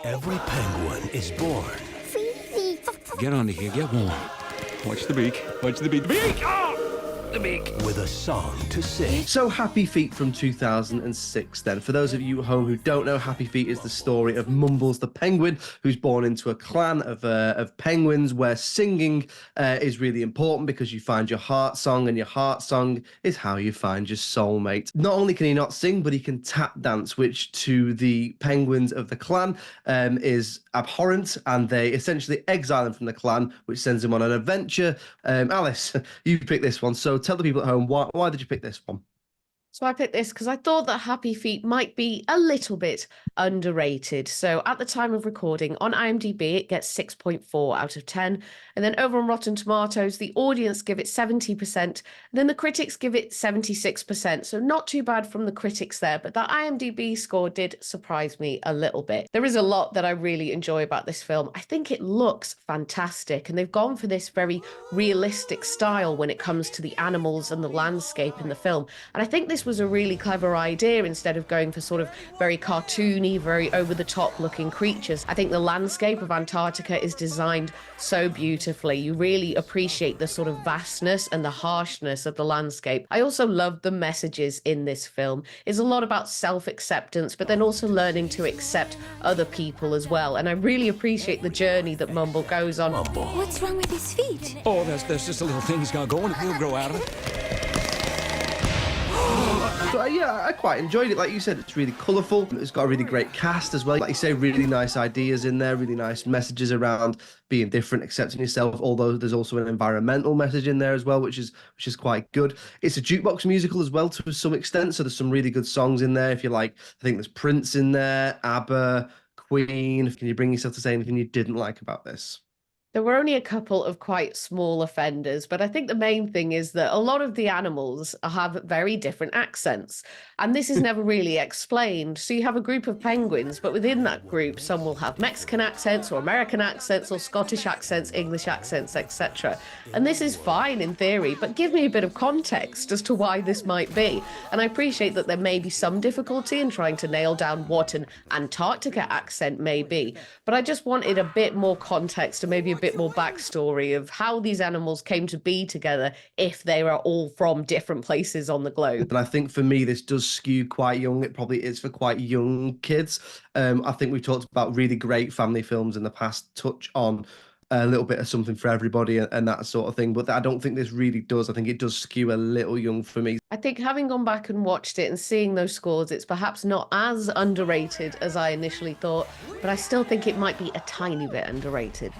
Every penguin is born Get under here, get warm. Watch the beak, watch the beak. The beak! Oh! The beak. with a song to sing. So Happy Feet from 2006 then. For those of you at home who don't know, Happy Feet is the story of Mumbles the penguin, who's born into a clan of penguins where singing is really important because you find your heart song, and your heart song is how you find your soulmate. Not only can he not sing, but he can tap dance, which to the penguins of the clan is abhorrent, and they essentially exile him from the clan, which sends him on an adventure. Alice, you picked this one, so tell the people at home, why did you pick this one? So I picked this because I thought that Happy Feet might be a little bit underrated. So at the time of recording on IMDb, it gets 6.4 out of 10. And then over on Rotten Tomatoes, the audience give it 70%. And then the critics give it 76%. So not too bad from the critics there. But that IMDb score did surprise me a little bit. There is a lot that I really enjoy about this film. I think it looks fantastic. And they've gone for this very realistic style when it comes to the animals and the landscape in the film. And I think this was a really clever idea instead of going for sort of very cartoony, very over-the-top looking creatures. I think the landscape of Antarctica is designed so beautifully. You really appreciate the sort of vastness and the harshness of the landscape. I also love the messages in this film. It's a lot about self-acceptance, but then also learning to accept other people as well. And I really appreciate the journey that Mumble goes on. What's wrong with his feet? Oh, there's just a little thing he's got going. He'll grow out of it. So yeah, I quite enjoyed it. Like you said, it's really colourful. It's got a really great cast as well. Like you say, really nice ideas in there, really nice messages around being different, accepting yourself. Although there's also an environmental message in there as well, which is quite good. It's a jukebox musical as well to some extent. So there's some really good songs in there. If you like, I think there's Prince in there, ABBA, Queen. Can you bring yourself to say anything you didn't like about this? There were only a couple of quite small offenders, but I think the main thing is that a lot of the animals have very different accents, and this is never really explained. So you have a group of penguins, but within that group, some will have Mexican accents or American accents or Scottish accents, English accents, etc. And this is fine in theory, but give me a bit of context as to why this might be. And I appreciate that there may be some difficulty in trying to nail down what an Antarctica accent may be, but I just wanted a bit more context and maybe a bit more backstory of how these animals came to be together if they are all from different places on the globe. And I think for me, this does skew quite young. It probably is for quite young kids. I think we've talked about really great family films in the past, touch on a little bit of something for everybody and that sort of thing. But I don't think this really does. I think it does skew a little young for me. I think having gone back and watched it and seeing those scores, it's perhaps not as underrated as I initially thought, but I still think it might be a tiny bit underrated.